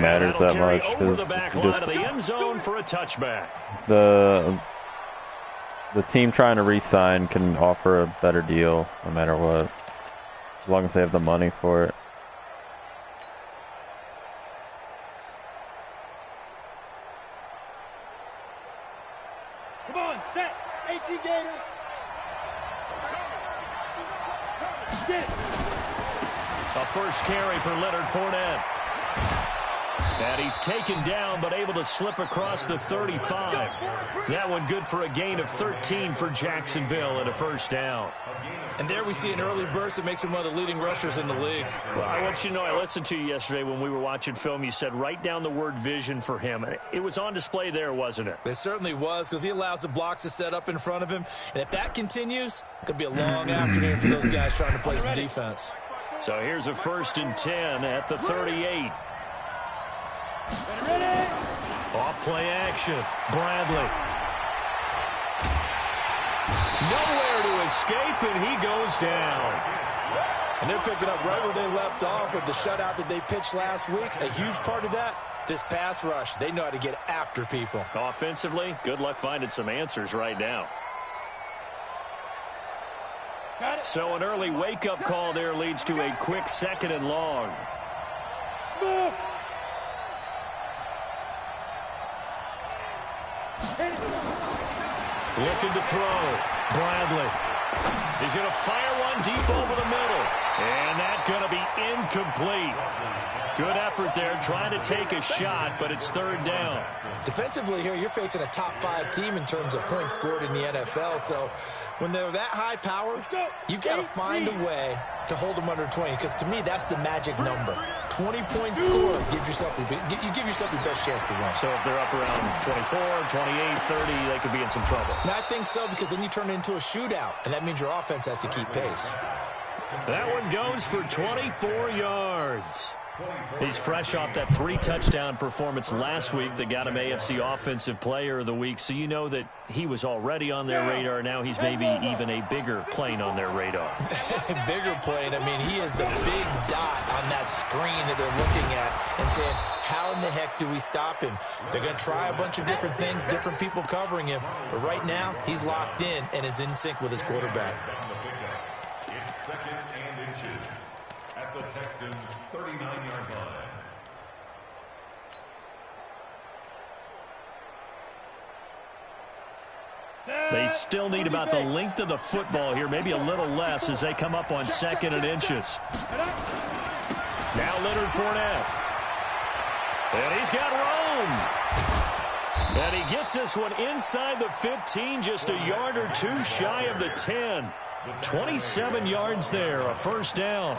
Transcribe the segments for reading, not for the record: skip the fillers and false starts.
matters that much because the team trying to re-sign can offer a better deal no matter what, as long as they have the money for it. Come on, set, 18 Gator. A first carry for Leonard Fournette. And he's taken down, but able to slip across the 35. That one good for a gain of 13 for Jacksonville and a first down. And there we see an early burst that makes him one of the leading rushers in the league. Well, I want you to know, I listened to you yesterday when we were watching film. You said write down the word vision for him. It was on display there, wasn't it? It certainly was, because he allows the blocks to set up in front of him. And if that continues, it could be a long afternoon for those guys trying to play some defense. So here's a 1st and 10 at the 38. Off play action. Bradley. Nowhere to escape, and he goes down. And they're picking up right where they left off with the shutout that they pitched last week. A huge part of that, this pass rush. They know how to get after people. Offensively, good luck finding some answers right now. So an early wake-up call there leads to a quick 2nd and long. Looking to throw. Bradley. He's going to fire one deep over the middle. And that's going to be incomplete. Good effort there, trying to take a shot, but it's 3rd down. Defensively here, you're facing a top 5 team in terms of points scored in the NFL. So when they're that high powered, you've got to find a way to hold them under 20, because to me, that's the magic number. 20-point score, you give yourself your best chance to win. So if they're up around 24, 28, 30, they could be in some trouble. And I think so, because then you turn it into a shootout, and that means your offense has to keep pace. That one goes for 24 yards. He's fresh off that 3-touchdown performance last week that got him AFC Offensive Player of the Week, so you know that he was already on their radar. Now he's maybe even a bigger plane on their radar. Bigger plane. I mean, he is the big dot on that screen that they're looking at and saying, how in the heck do we stop him? They're going to try a bunch of different things, different people covering him, but right now he's locked in and is in sync with his quarterback. It's 2nd and inches at the Texans' 39-yard line. They still need about the length of the football here, maybe a little less as they come up on 2nd and inches. Now Leonard Fournette. And he's got room. And he gets this one inside the 15, just a yard or two shy of the 10. 27 yards there, a first down.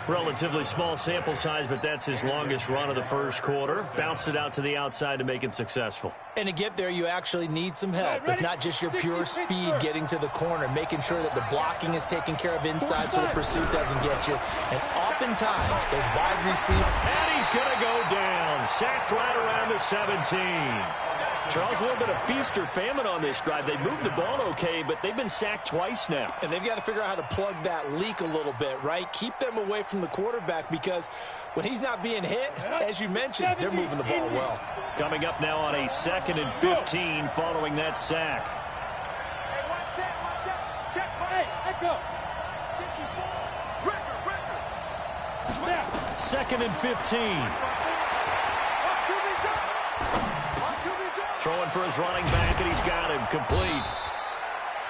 Relatively small sample size, but that's his longest run of the first quarter. Bounced it out to the outside to make it successful. And to get there, you actually need some help. It's not just your pure speed getting to the corner, making sure that the blocking is taken care of inside so the pursuit doesn't get you. And oftentimes, those wide receivers... And he's going to go down. Sacked right around the 17. Charles, a little bit of feast or famine on this drive. They moved the ball okay, but they've been sacked twice now. And they've got to figure out how to plug that leak a little bit, right? Keep them away from the quarterback, because when he's not being hit, as you mentioned, they're moving the ball well. Coming up now on a 2nd and 15 following that sack. Check, hey, echo. 2nd and 15. Throwing for his running back, and he's got him complete.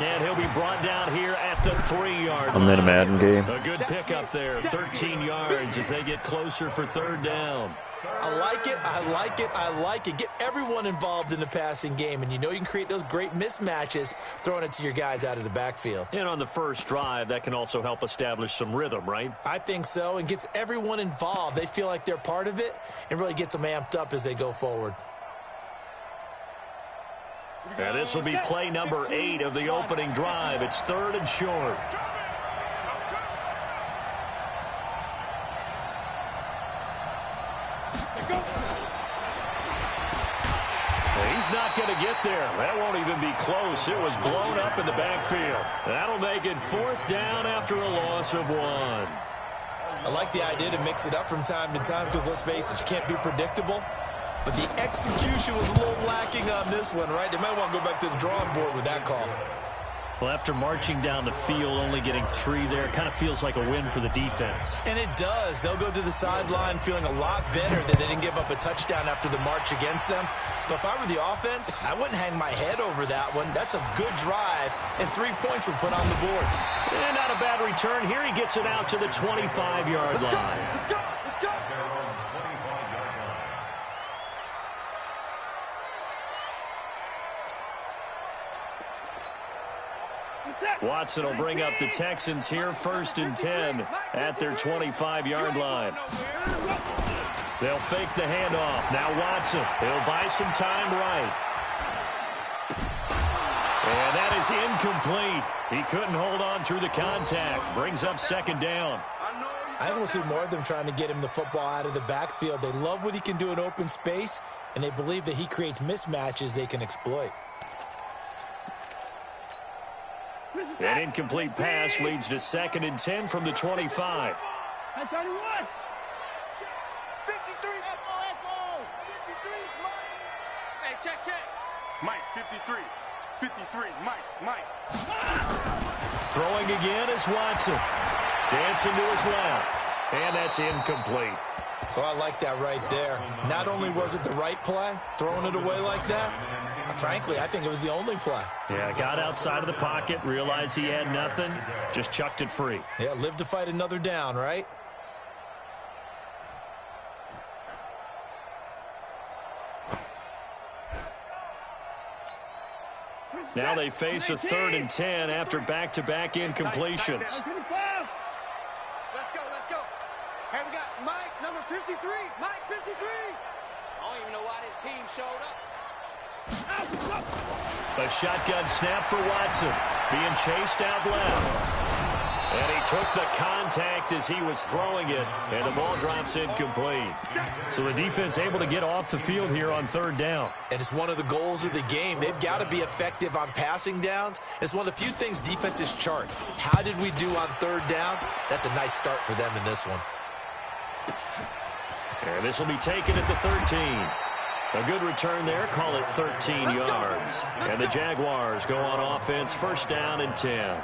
And he'll be brought down here at the 3-yard line. I'm in a Madden game. A good pickup there, 13 yards as they get closer for 3rd down. I like it, I like it, I like it. Get everyone involved in the passing game, and you know you can create those great mismatches throwing it to your guys out of the backfield. And on the first drive, that can also help establish some rhythm, right? I think so, and gets everyone involved. They feel like they're part of it and really gets them amped up as they go forward. And this will be play number 8 of the opening drive. It's 3rd and short. He's not going to get there. That won't even be close. It was blown up in the backfield. That'll make it 4th down after a loss of 1. I like the idea to mix it up from time to time because, let's face it, you can't be predictable. But the execution was a little lacking on this one, right? They might want to go back to the drawing board with that call. Well, after marching down the field, only getting 3 there, it kind of feels like a win for the defense. And it does. They'll go to the sideline feeling a lot better that they didn't give up a touchdown after the march against them. But if I were the offense, I wouldn't hang my head over that one. That's a good drive, and 3 points were put on the board. And not a bad return. Here he gets it out to the 25-yard line. Let's go. Let's go. Watson will bring up the Texans here, 1st and 10 at their 25-yard line. They'll fake the handoff. Now Watson. He'll buy some time right. And that is incomplete. He couldn't hold on through the contact. Brings up 2nd down. I want to see more of them trying to get him the football out of the backfield. They love what he can do in open space, and they believe that he creates mismatches they can exploit. An incomplete pass leads to 2nd and 10 from the 25. 31. 53. Echo. 53. Hey, check. Mike, 53. 53. Mike. Throwing again is Watson. Dancing to his left. And that's incomplete. So I like that right there. Not only was it the right play, throwing it away like that, frankly, I think it was the only play. Yeah, got outside of the pocket, realized he had nothing, just chucked it free. Yeah, live to fight another down, right? Now they face a 3rd and 10 after back-to-back incompletions. Let's go. Hey, we got Mike, number 53. Mike, 53. I don't even know why this team showed up. A shotgun snap for Watson. Being chased out left. And he took the contact as he was throwing it. And the ball drops incomplete. So the defense able to get off the field here on 3rd down. And it's one of the goals of the game. They've got to be effective on passing downs. It's one of the few things defenses chart. How did we do on 3rd down? That's a nice start for them in this one. And this will be taken at the 13. A good return there. Call it 13 yards. And the Jaguars go on offense, 1st down and 10.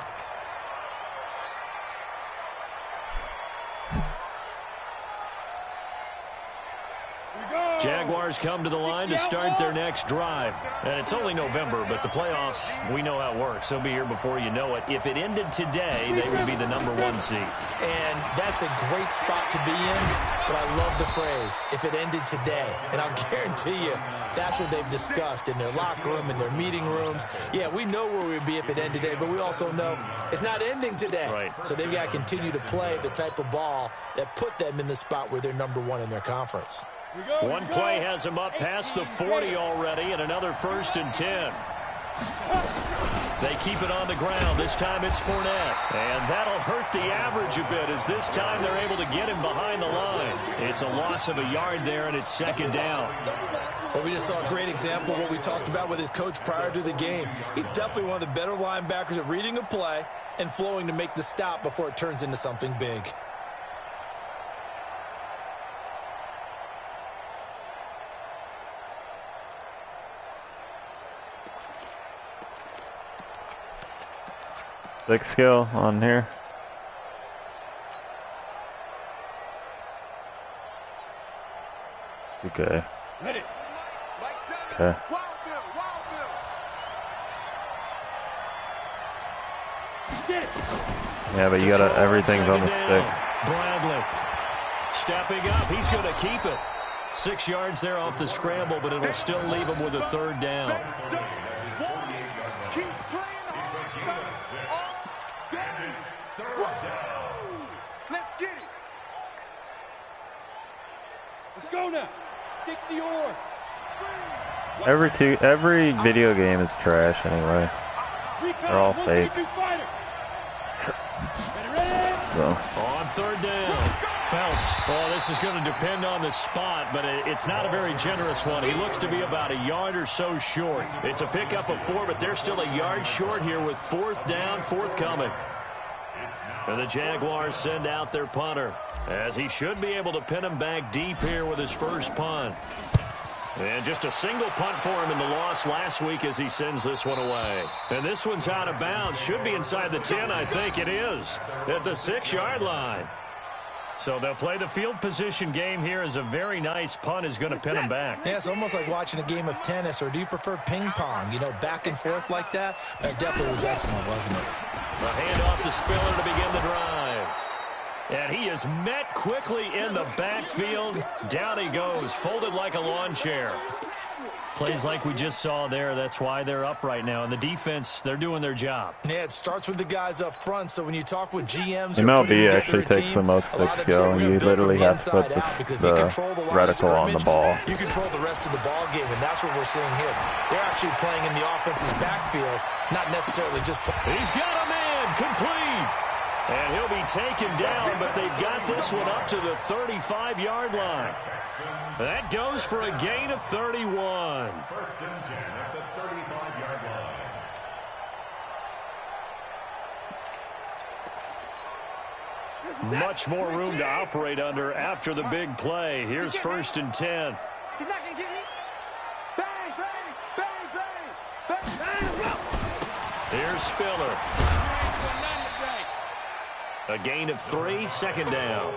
Jaguars come to the line to start their next drive. And it's only November, but the playoffs, we know how it works. They'll be here before you know it. If it ended today, they would be the #1 seed. And that's a great spot to be in, but I love the phrase, if it ended today. And I'll guarantee you, that's what they've discussed in their locker room, in their meeting rooms. Yeah, we know where we'd be if it ended today, but we also know it's not ending today. Right. So they've got to continue to play the type of ball that put them in the spot where they're #1 in their conference. One play has him up past the 40 already, and another 1st and 10. They keep it on the ground. This time it's Fournette. And that'll hurt the average a bit as this time they're able to get him behind the line. It's a loss of a yard there, and it's 2nd down. Well, we just saw a great example of what we talked about with his coach prior to the game. He's definitely one of the better linebackers at reading a play and flowing to make the stop before it turns into something big. Six skill on here. Okay. Ready. Okay. Yeah, but you gotta, everything's on the stick. Bradley stepping up. He's going to keep it. 6 yards there off the scramble, but it'll still leave him with a 3rd down. Let's get it. Let's go now. 60 or. Every video game is trash anyway. They're all fake. So. On 3rd down, Phelps. Oh, this is going to depend on the spot, but it's not a very generous one. He looks to be about a yard or so short. It's a pickup of 4, but they're still a yard short here with 4th down, forthcoming. It's now And the Jaguars send out their punter, as he should be able to pin him back deep here with his first punt. And just a single punt for him in the loss last week as he sends this one away. And this one's out of bounds. Should be inside the 10, I think it is, at the 6-yard line. So they'll play the field position game here as a very nice punt is going to pin him back. Yeah, it's almost like watching a game of tennis, or do you prefer ping pong? You know, back and forth like that? That definitely was excellent, wasn't it? A handoff to Spiller to begin the drive. And he is met quickly in the backfield. Down he goes, folded like a lawn chair. Plays like we just saw there. That's why they're up right now. And the defense, they're doing their job. Yeah, it starts with the guys up front. So when you talk with GMs, MLB actually takes the most of the skill. You literally have to put the reticle on the ball. You control the rest of the ball game, and that's what we're seeing here. They're actually playing in the offense's backfield, not necessarily just. He's got a man complete. And he'll be taken down, but they've got this one up to the 35-yard line. That goes for a gain of 31. First and 10 at the 35-yard line. Much more room to operate under after the big play. Here's first and 10. He's not going to get me. Bang, bang, bang, bang, bang, bang. Here's Spiller. A gain of 3, second down.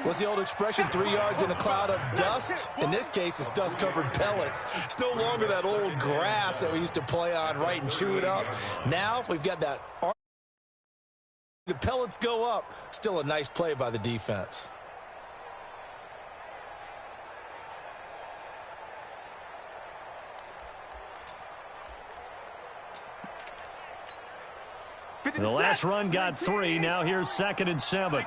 What's the old expression, 3 yards in a cloud of dust? In this case, it's dust-covered pellets. It's no longer that old grass that we used to play on, right, and chew it up. Now we've got that. The pellets go up. Still a nice play by the defense. The last run got 3. Now here's second and 7.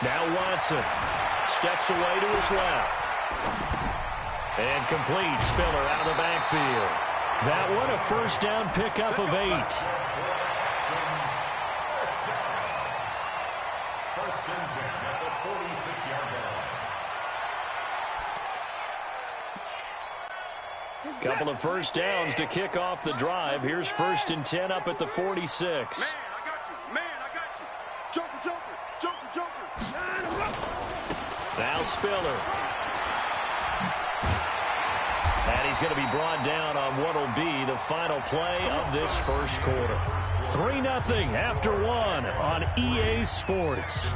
Now Watson steps away to his left. And complete. Spiller out of the backfield. That one a first down pickup of 8. First and 10 at the 46-yard line. Couple of first downs to kick off the drive. Here's first and 10 up at the 46. Man, I got you. Man, I got you. Joker, Joker, Joker, Joker. Now Spiller. And he's going to be brought down on what will be the final play of this first quarter. 3-0 after 1 on EA Sports.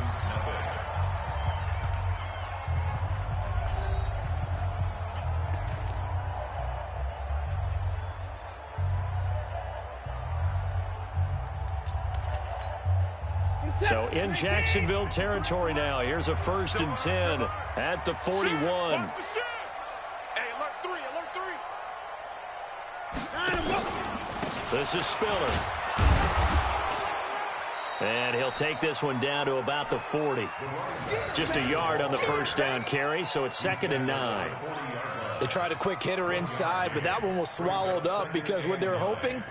So in Jacksonville territory now. Here's a first and 10 at the 41. Hey, alert 3, alert 3. This is Spiller. And he'll take this one down to about the 40. Just a yard on the first down carry, so it's second and 9. They tried a quick hitter inside, but that one was swallowed up because what they're hoping,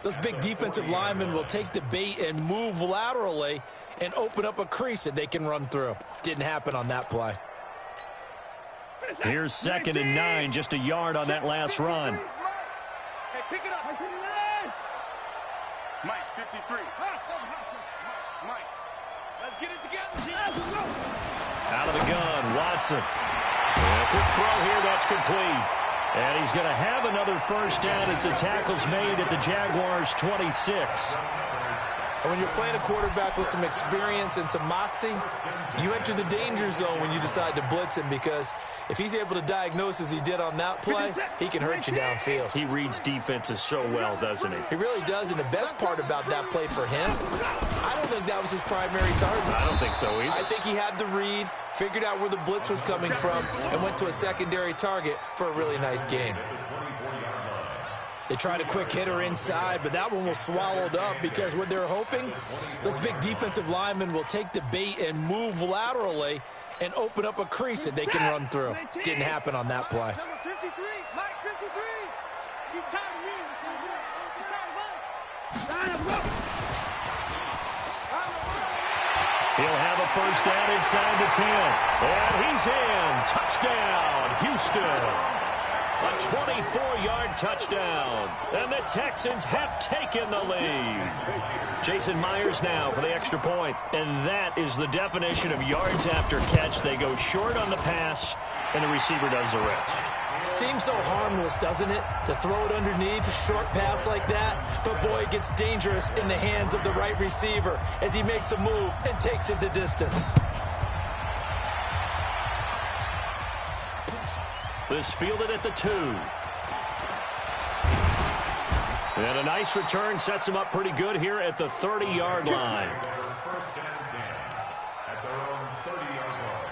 those big defensive linemen will take the bait and move laterally and open up a crease that they can run through. Didn't happen on that play. Here's second and 9, just a yard on that last run. Hey, pick it up. Mike, 53. Mike, let's get it together. Out of the gun, Watson. And a quick throw here, that's complete. And he's going to have another first down as the tackle's made at the Jaguars' 26. And when you're playing a quarterback with some experience and some moxie, you enter the danger zone when you decide to blitz him, because if he's able to diagnose as he did on that play, he can hurt you downfield. He reads defenses so well, doesn't he? He really does, and the best part about that play for him, I don't think that was his primary target. I don't think so either. I think he had the read, figured out where the blitz was coming from, and went to a secondary target for a really nice gain. They tried a quick hitter inside, but that one was swallowed up because what they're hoping, those big defensive linemen will take the bait and move laterally and open up a crease that they can run through. Didn't happen on that play. Number 53, Mike 53. He's tired of me. He's tired of us. He'll have a first down inside the 10. And he's in. Touchdown, Houston. A 24-yard touchdown. And the Texans have taken the lead. Jason Myers now for the extra point. And that is the definition of yards after catch. They go short on the pass, and the receiver does the rest. Seems so harmless, doesn't it? To throw it underneath, a short pass like that. But, boy, it gets dangerous in the hands of the right receiver as he makes a move and takes it the distance. This fielded at the 2. And a nice return sets him up pretty good here at the 30-yard line. First and 10 at their own 30-yard line.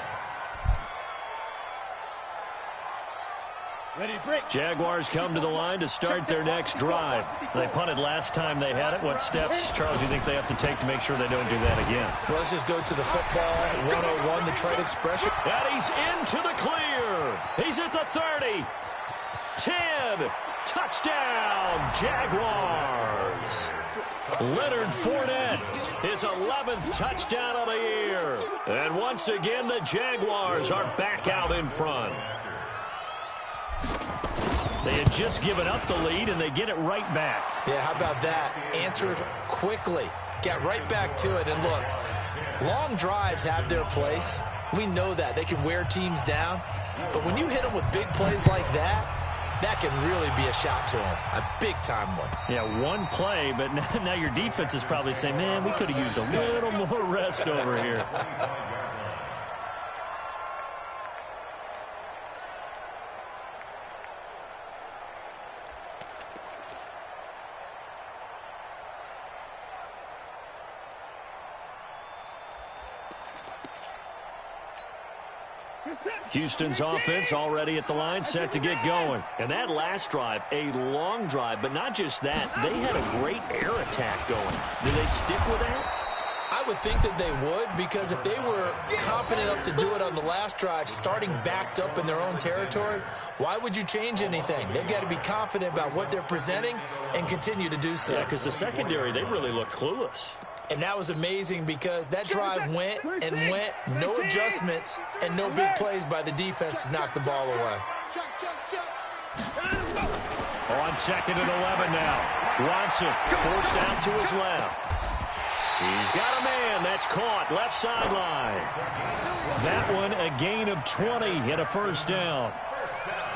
Ready to break. Jaguars come to the line to start their next drive. They punted last time they had it. What steps, Charles, do you think they have to take to make sure they don't do that again? Well, let's just go to the football 101, the trade expression. And he's into the clear. He's at the 30. 10. Touchdown, Jaguars. Leonard Fournette, his 11th touchdown of the year. And once again, the Jaguars are back out in front. They had just given up the lead, and they get it right back. Yeah, how about that? Answered quickly. Got right back to it. And look, long drives have their place. We know that. They can wear teams down. But when you hit them with big plays like that, that can really be a shot to them. A big-time one. Yeah, one play, but now your defense is probably saying, man, we could have used a little more rest over here. Houston's offense already at the line, set to get going. And that last drive, a long drive, but not just that. They had a great air attack going. Do they stick with that? I would think that they would, because if they were confident enough to do it on the last drive, starting backed up in their own territory, why would you change anything? They've got to be confident about what they're presenting and continue to do so. Yeah, because the secondary, they really look clueless. And that was amazing because that drive went and went, no adjustments, and no big plays by the defense to knock the ball away. On 2nd and 11 now. Watson forced out to his left. He's got a man. That's caught. Left sideline. That one a gain of 20 and a first down.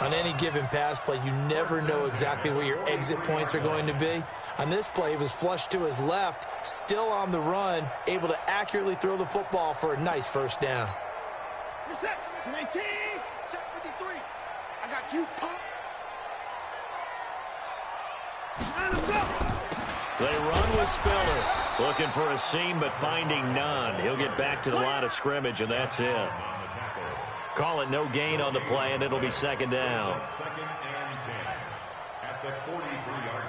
On any given pass play, you never know exactly where your exit points are going to be. On this play, he was flushed to his left, still on the run, able to accurately throw the football for a nice first down. You're set. 19. Check 53. I got you, punk. They run with Spiller. Looking for a seam, but finding none. He'll get back to the line of scrimmage, and that's it. Call it no gain on the play, and it'll be second down. 2nd and 10 at the 43-yard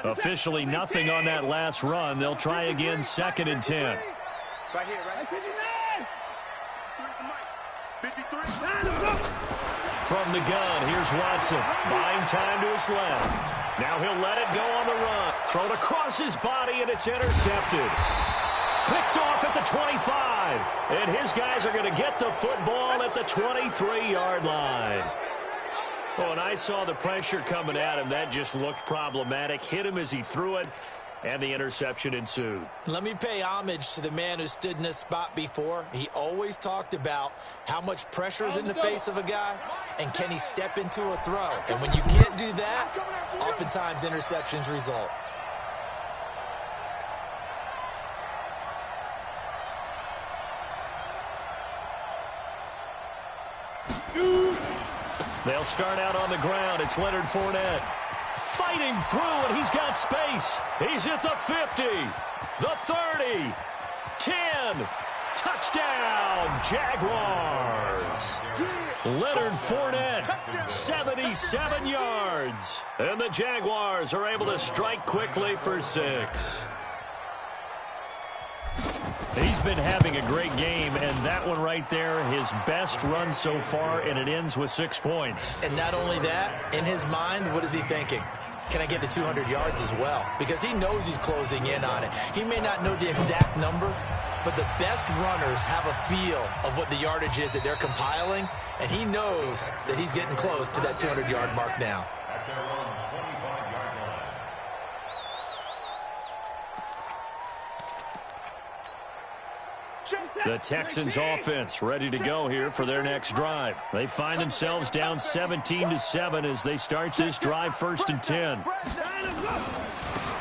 line. Officially nothing on that last run. They'll try again, 2nd and 10. Right here, right? 59. 53. From the gun, here's Watson. Buying time to his left. Now he'll let it go on the run. Thrown across his body, and it's intercepted. Picked off at the 25. And his guys are going to get the football at the 23-yard line. Oh, and I saw the pressure coming at him. That just looked problematic. Hit him as he threw it, and the interception ensued. Let me pay homage to the man who stood in this spot before. He always talked about how much pressure is in the face of a guy, and can he step into a throw. And when you can't do that, oftentimes interceptions result. They'll start out on the ground. It's Leonard Fournette. Fighting through, and he's got space. He's at the 50, the 30, 10. Touchdown, Jaguars. Leonard Fournette, 77 yards. And the Jaguars are able to strike quickly for 6. He's been having a great game, and that one right there, his best run so far, and it ends with 6 points. And not only that, in his mind, what is he thinking? can I get to 200 yards as well? Because he knows he's closing in on it. He may not know the exact number, but the best runners have a feel of what the yardage is that they're compiling, and he knows that he's getting close to that 200-yard mark now. At their own 25-yard line. The Texans offense ready to go here for their next drive. They find themselves down 17-7 as they start this drive 1st and 10.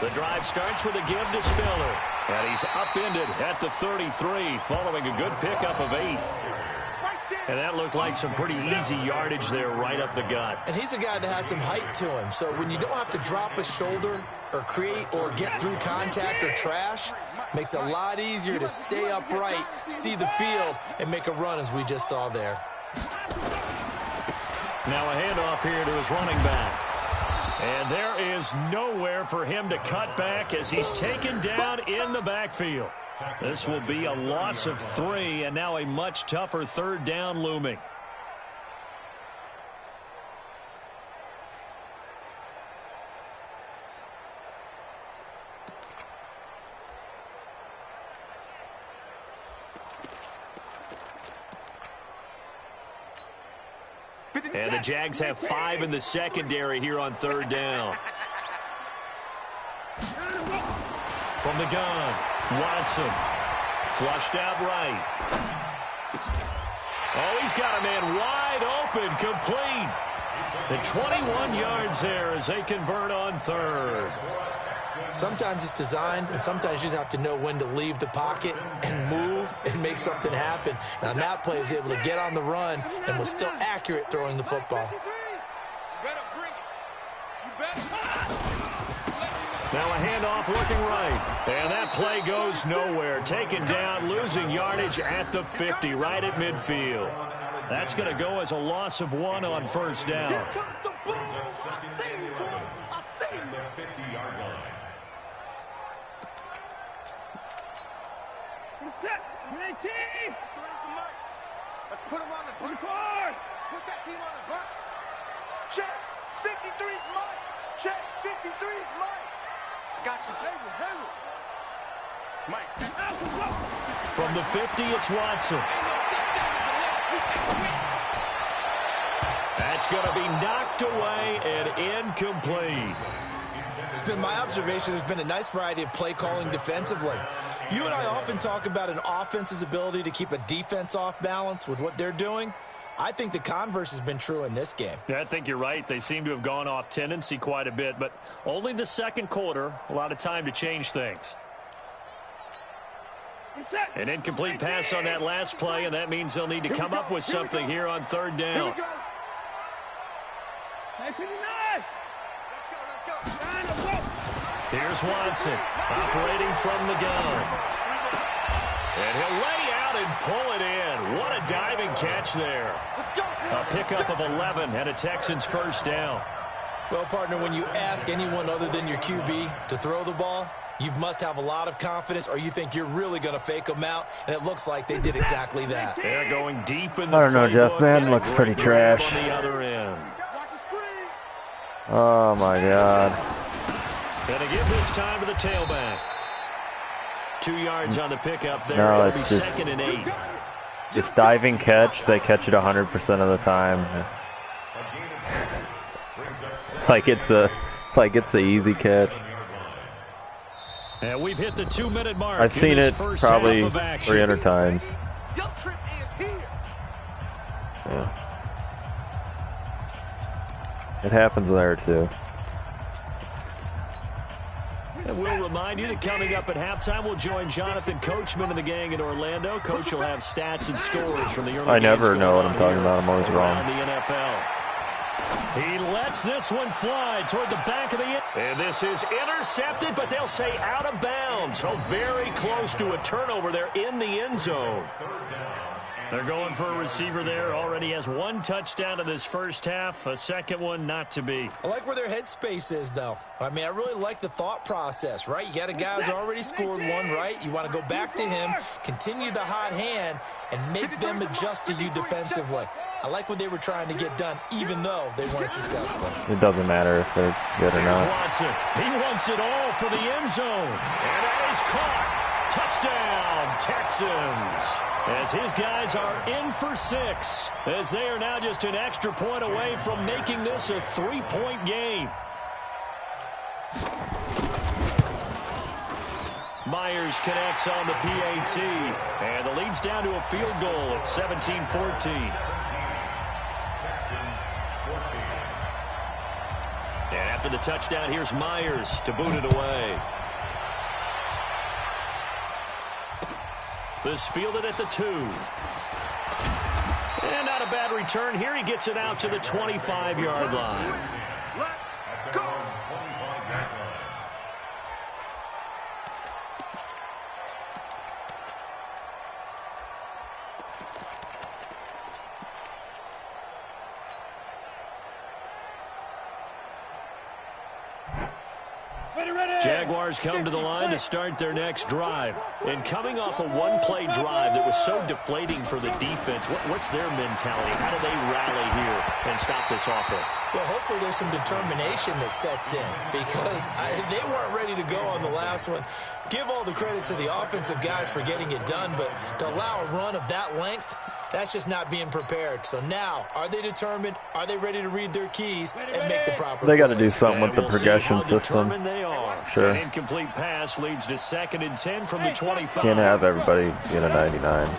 The drive starts with a give to Spiller. And he's upended at the 33 following a good pickup of 8. And that looked like some pretty easy yardage there right up the gut. And he's a guy that has some height to him. So when you don't have to drop a shoulder or create or get through contact or trash, makes it a lot easier to stay upright, see the field, and make a run as we just saw there. Now a handoff here to his running back. And there is nowhere for him to cut back as he's taken down in the backfield. This will be a loss of 3, and now a much tougher 3rd down looming. And the Jags have 5 in the secondary here on 3rd down. From the gun, Watson. Flushed out right. Oh, he's got a man wide open, complete. The 21 yards there as they convert on 3rd. Sometimes it's designed, and sometimes you just have to know when to leave the pocket and move and make something happen. And on that play, he was able to get on the run and was still accurate throwing the football. Now a handoff looking right. And that play goes nowhere. Taken down, losing yardage at the 50, right at midfield. That's going to go as a loss of 1 on 1st down. Brings up 2nd and 11 at the 50-yard line. Set. 19. Let's put him on the board. Put that team on the board. Check. 53's mine. Check. 53's mine. Got you. Mike. From the 50, it's Watson. That's going to be knocked away and incomplete. It's been my observation there's been a nice variety of play calling defensively. You and I often talk about an offense's ability to keep a defense off balance with what they're doing. I think the converse has been true in this game. Yeah, I think you're right. They seem to have gone off tendency quite a bit, but only the 2nd quarter, a lot of time to change things. An incomplete pass on that last play, and that means they'll need to come up with something here on 3rd down. Here's Watson, operating from the gun. And he'll lay out and pull it in. What a diving catch there. A pickup of 11 and a Texans 1st down. Well, partner, when you ask anyone other than your QB to throw the ball, you must have a lot of confidence, or you think you're really going to fake them out, and it looks like they did exactly that. They're going deep in the I don't know, Jeff, man. Looks pretty trash. On the other end. Oh, my God. Going to give this time to the tailback. 2 yards on the pickup there. No, It'll be it's just 2nd and 8. this diving catch. They catch it 100% of the time. Like it's a easy catch. And we've hit the 2-minute mark. I've seen it probably 300 times. Yeah. It happens there too. And we'll remind you that coming up at halftime, we'll join Jonathan Coachman and the gang in Orlando. Coach will have stats and scores from the early I never games know what I'm going talking on about. I'm always wrong. around the NFL. He lets this one fly toward the back of the end. And this is intercepted, but they'll say out of bounds. So very close to a turnover there in the end zone. They're going for a receiver there. Already has one touchdown in this first half. A second one not to be. I like where their headspace is, though. I mean, I really like the thought process, right? You got a guy who's already scored one, right? You want to go back to him, continue the hot hand, and make them adjust to you defensively. I like what they were trying to get done, even though they weren't successful. It doesn't matter if they're good or Here's not. Watson. He wants it all for the end zone. And that is caught. Touchdown, Texans. As his guys are in for 6. As they are now just an extra point away from making this a 3-point game. Myers connects on the PAT. And the lead's down to a field goal at 17-14. And after the touchdown, here's Myers to boot it away. This fielded at the 2. And not a bad return here. He gets it out to the 25-yard line. Let's go. Jaguars come to the line to start their next drive. And coming off a one-play drive that was so deflating for the defense, what's their mentality? How do they rally here and stop this offense? Well, hopefully there's some determination that sets in because they weren't ready to go on the last one. Give all the credit to the offensive guys for getting it done, but to allow a run of that length, that's just not being prepared. So now, are they determined? Are they ready to read their keys and make the proper They got to do plays? something with the progression system. They are. Sure. An incomplete pass leads to 2nd and 10 from the 25. Can't have everybody get a 99.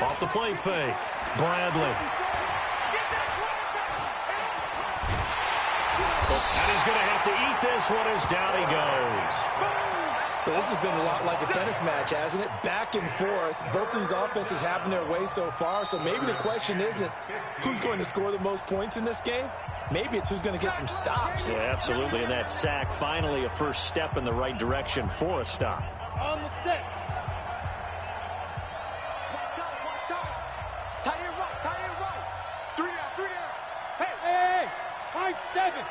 Off the play fake. Bradley. And he's going to have to eat this one as down he goes. So this has been a lot like a tennis match, hasn't it? Back and forth. Both of these offenses having their way so far. So maybe the question isn't who's going to score the most points in this game. Maybe it's who's going to get some stops. Yeah, absolutely. And that sack, finally a first step in the right direction for a stop. On the set. Tie it right. 3 down. Hey, high 7.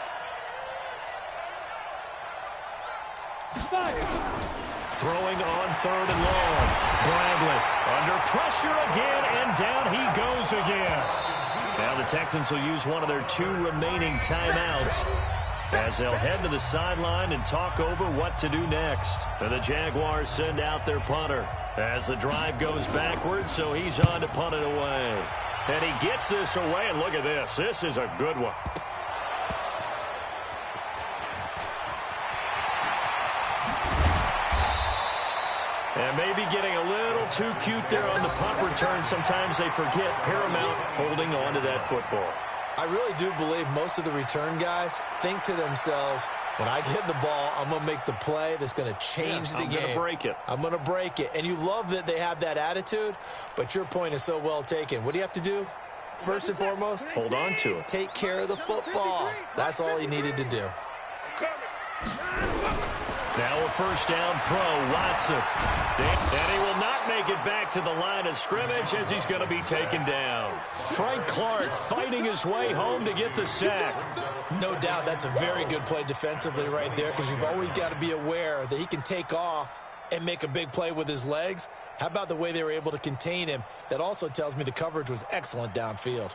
5. Throwing on 3rd and long. Bradley under pressure again, and down he goes again. Now the Texans will use one of their 2 remaining timeouts as they'll head to the sideline and talk over what to do next. And the Jaguars send out their punter as the drive goes backwards, so he's on to punt it away. And he gets this away, and look at this. This is a good one. And maybe getting a little too cute there on the punt return. Sometimes they forget paramount holding on to that football. I really do believe most of the return guys think to themselves, when I get the ball, I'm going to make the play that's going to change the game. I'm going to break it. I'm going to break it. And you love that they have that attitude, but your point is so well taken. What do you have to do? First and foremost, hold on to it. Take care of the football. That's all he needed to do. Now a first down throw, Watson. And he will not make it back to the line of scrimmage as he's going to be taken down. Frank Clark fighting his way home to get the sack. No doubt that's a very good play defensively right there because you've always got to be aware that he can take off and make a big play with his legs. How about the way they were able to contain him? That also tells me the coverage was excellent downfield.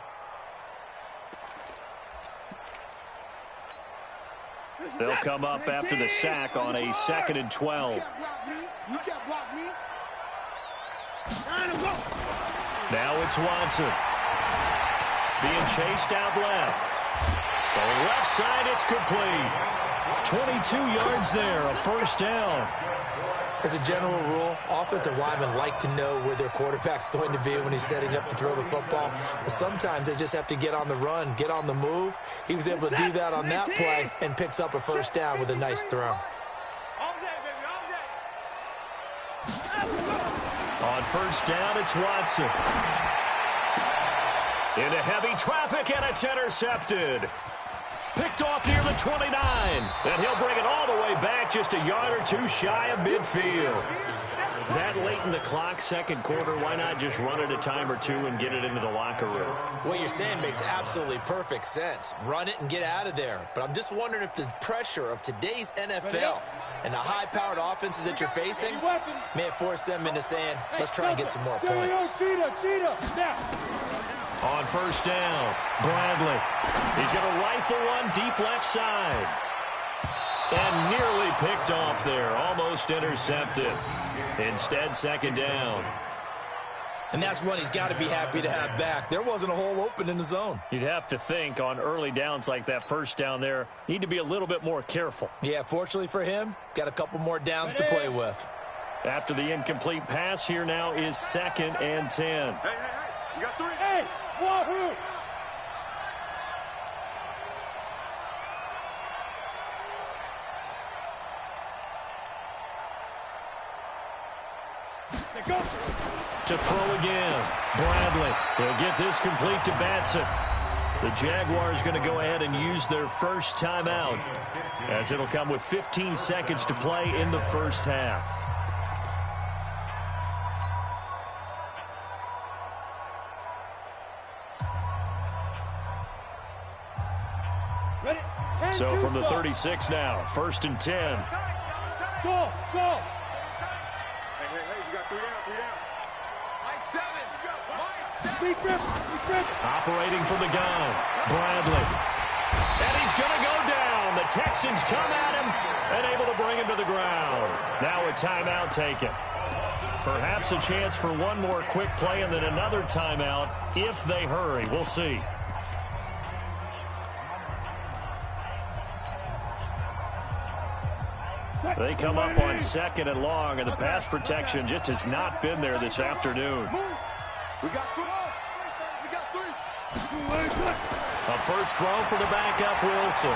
They'll come up after the sack on a 2nd and 12. You can't block me. Now it's Watson. Being chased out left. So left side, it's complete. 22 yards there, a first down. As a general rule, offensive linemen like to know where their quarterback's going to be when he's setting up to throw the football. But sometimes they just have to get on the run, get on the move. He was able to do that on that play and picks up a first down with a nice throw. On first down, it's Watson. Into heavy traffic, and it's intercepted. Picked off near the 29. And he'll bring it all the way back just a yard or two shy of midfield. That late in the clock, second quarter, why not just run it a time or two and get it into the locker room? What you're saying makes absolutely perfect sense. Run it and get out of there. But I'm just wondering if the pressure of today's NFL and the high-powered offenses that you're facing may force them into saying, let's try and get some more points. On first down, Bradley. He's going to rifle one deep left side. And nearly picked off there. Almost intercepted. Instead, second down. And that's one he's got to be happy to have back. There wasn't a hole open in the zone. You'd have to think on early downs like that first down there, need to be a little bit more careful. Yeah, fortunately for him, got a couple more downs to play with. After the incomplete pass, here now is 2nd and 10. Hey, you got 3. Hey, wahoo! To throw again. Bradley. They'll get this complete to Batson. The Jaguars going to go ahead and use their first timeout, as it'll come with 15 seconds to play in the first half. Ready? So from the 36 now, 1st and 10. Go, go. Hey, you got 3 down. Mike 7. Deep grip. Operating from the gun, Bradley. And he's going to go down. The Texans come at him and able to bring him to the ground. Now a timeout taken. Perhaps a chance for one more quick play and then another timeout if they hurry. We'll see. They come up on 2nd and long, and the pass protection just has not been there this afternoon. We got 3. A first throw for the backup, Wilson.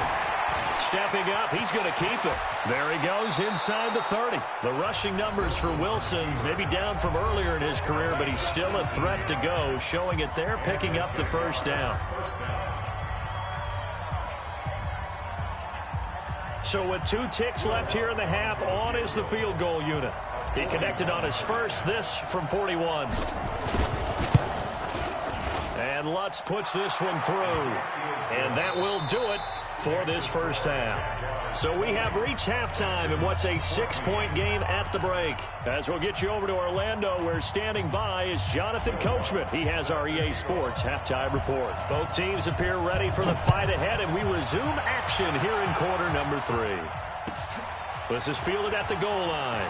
Stepping up, he's going to keep it. There he goes inside the 30. The rushing numbers for Wilson, maybe down from earlier in his career, but he's still a threat to go, showing it there, picking up the first down. So with 2 ticks left here in the half, on is the field goal unit. He connected on his first, this from 41. And Lutz puts this one through. And that will do it for this first half. So we have reached halftime in what's a 6-point game at the break. As we'll get you over to Orlando, where standing by is Jonathan Coachman. He has our EA Sports halftime report. Both teams appear ready for the fight ahead, and we resume action here in quarter number 3. This is fielded at the goal line.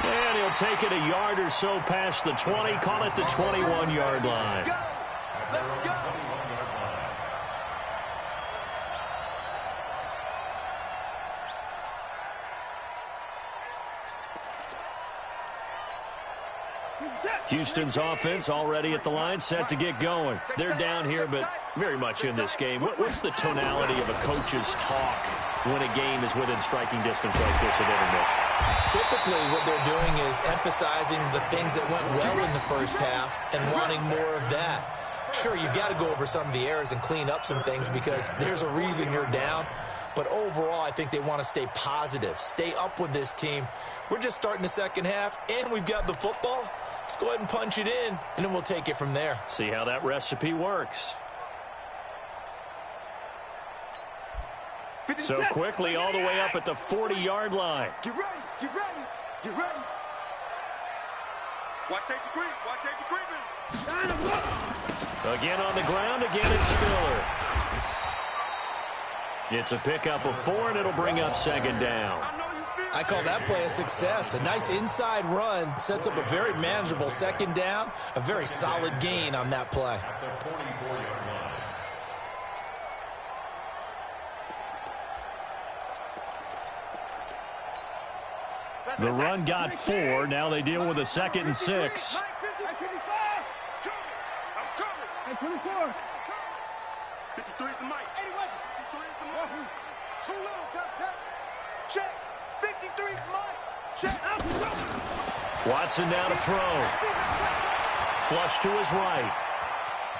And he'll take it a yard or so past the 20, call it the 21-yard line. Let's go. Houston's offense already at the line, set to get going. They're down here, but very much in this game. What's the tonality of a coach's talk when a game is within striking distance like this at intermission? Typically, what they're doing is emphasizing the things that went well in the first half and wanting more of that. Sure, you've got to go over some of the errors and clean up some things because there's a reason you're down. But overall, I think they want to stay positive, stay up with this team. We're just starting the second half, and we've got the football. Let's go ahead and punch it in, and then we'll take it from there. See how that recipe works. So quickly all the way up at the 40-yard line. Get ready, get ready, get ready. Watch safety creep, watch safety creeping. Again on the ground, again it's Spiller. It's a pickup of 4, and it'll bring up second down. I call that play a success. A nice inside run sets up a very manageable second down. A very solid gain on that play. The run got 4. Now they deal with a 2nd and 6. 24. 53 is the mic. 81. 53 is the mic. Too little. Check. 53 is Mike. Check. Watson now to throw. Flush to his right.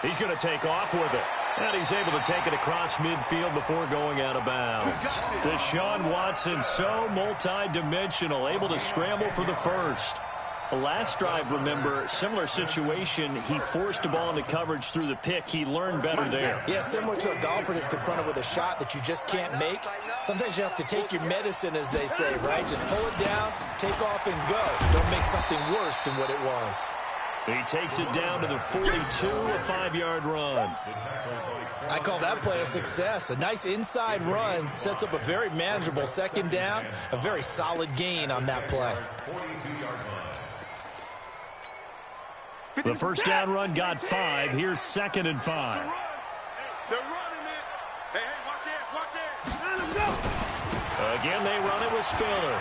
He's going to take off with it. And he's able to take it across midfield before going out of bounds. Deshaun Watson, so multi-dimensional, able to scramble for the first. The last drive, remember, similar situation. He forced a ball into coverage through the pick. He learned better there. Yeah, similar to a golfer that's confronted with a shot that you just can't make. Sometimes you have to take your medicine, as they say, right? Just pull it down, take off, and go. Don't make something worse than what it was. He takes it down to the 42, a 5-yard run. I call that play a success. A nice inside run sets up a very manageable second down, a very solid gain on that play. The first down run got 5. Here's 2nd and 5. They're running it. Hey, watch it, watch it. Let him go. Again, they run it with Spiller.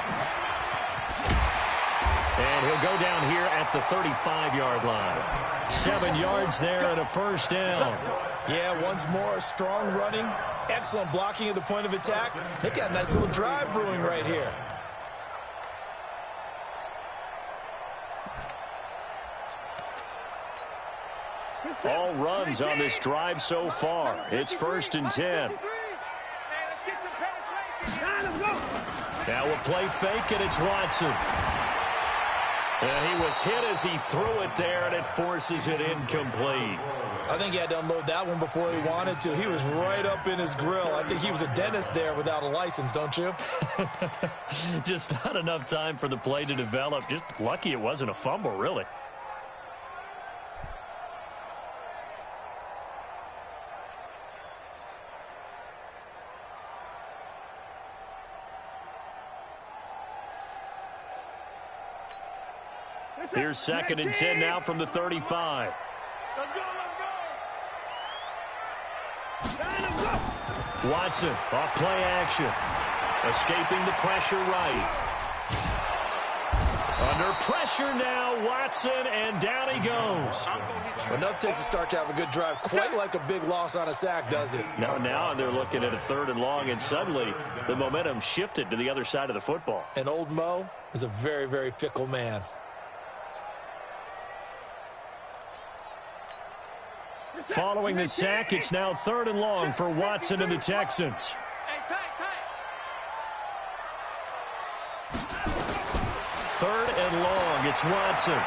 And he'll go down here at the 35-yard line. 7 yards there and a first down. Yeah, once more, strong running, excellent blocking at the point of attack. They've got a nice little drive brewing right here. All runs on this drive so far. It's 1st and 10. Now a play fake, and it's Watson. And he was hit as he threw it there, and it forces it incomplete. I think he had to unload that one before he wanted to. He was right up in his grill. I think he was a dentist there without a license, don't you? Just not enough time for the play to develop. Just lucky it wasn't a fumble, really. Here's 2nd and 10 now from the 35. Let's go, Watson off play action. Escaping the pressure right. Under pressure now, Watson, and down he goes. Enough takes a start to have a good drive. Quite like a big loss on a sack, does it? Now they're looking at a 3rd and long, and suddenly the momentum shifted to the other side of the football. And old Mo is a very, very fickle man. Following the sack, it's now 3rd and long for Watson and the Texans. 3rd and long, it's Watson.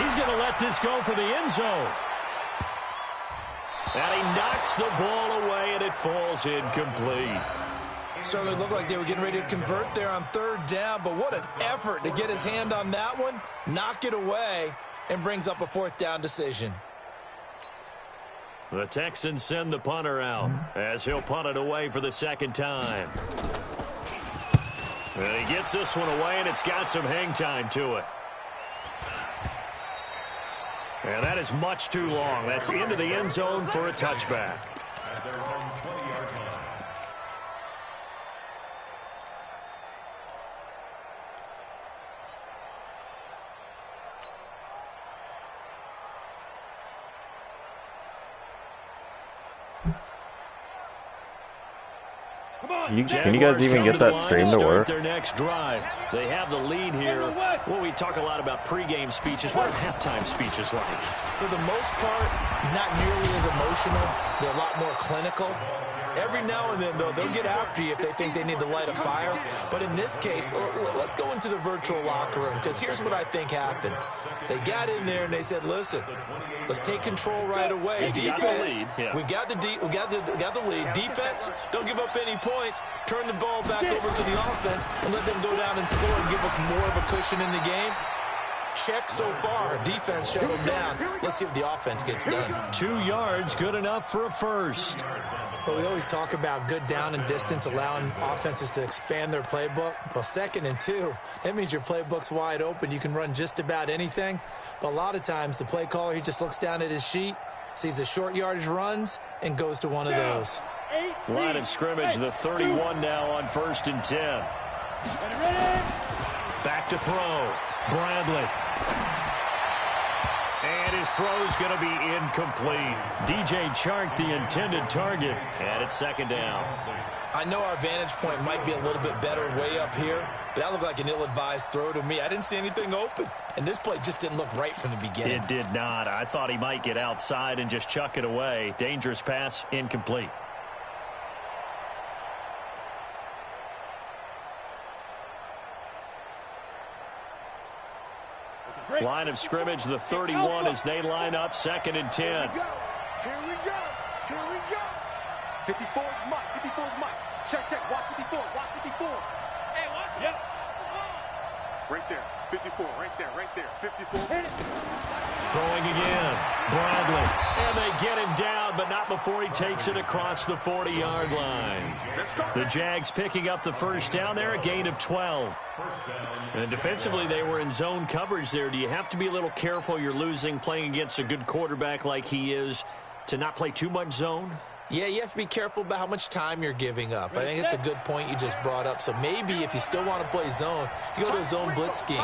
He's going to let this go for the end zone. And he knocks the ball away, and it falls incomplete. Certainly looked like they were getting ready to convert there on 3rd down, but what an effort to get his hand on that one, knock it away, and brings up a 4th down decision. The Texans send the punter out as he'll punt it away for the 2nd time. And he gets this one away, and it's got some hang time to it. And that is much too long. That's into the end zone for a touchback. At their own 20-yard line. Can you guys even get that stream to work? Their next drive. They have the lead here. Well, we talk a lot about pregame speeches. What are halftime speeches like? For the most part, not nearly as emotional. They're a lot more clinical. Every now and then, though, they'll get after you if they think they need to light a fire. But in this case, let's go into the virtual locker room, because here's what I think happened. They got in there and they said, listen, let's take control right away. Defense, we've got the lead. Defense, don't give up any points. Turn the ball back over to the offense and let them go down and score and give us more of a cushion in the game. Check so far. Defense shut them down. Let's see if the offense gets done. 2 yards, good enough for a first. But we always talk about good down and distance, allowing offenses to expand their playbook. Well, 2nd and 2, that means your playbook's wide open. You can run just about anything. But a lot of times, the play caller, he just looks down at his sheet, sees the short yardage runs, and goes to one of those. Line of scrimmage, the 31 now on 1st and 10. Back to throw. Bradley. And his throw's going to be incomplete. DJ Chark, the intended target, and it's 2nd down. I know our vantage point might be a little bit better way up here, but that looked like an ill-advised throw to me. I didn't see anything open, and this play just didn't look right from the beginning. It did not. I thought he might get outside and just chuck it away. Dangerous pass, incomplete. Line of scrimmage, the 31 as they line up, 2nd and 10. Here we go. Here we go. 54 is Mike. 54 is Mike. Check, check. Watch 54. Watch 54. Hey, watch it. Yep. Right there. 54. Right there. Right there. 54. Throwing again. Bradley. And they get him down, but not before he takes it across the 40-yard line. The Jags picking up the first down there, a gain of 12. And defensively, they were in zone coverage there. Do you have to be a little careful? You're losing, playing against a good quarterback like he is, to not play too much zone? Yeah, you have to be careful about how much time you're giving up. I think it's a good point you just brought up. So maybe if you still want to play zone, you go to a zone blitz scheme.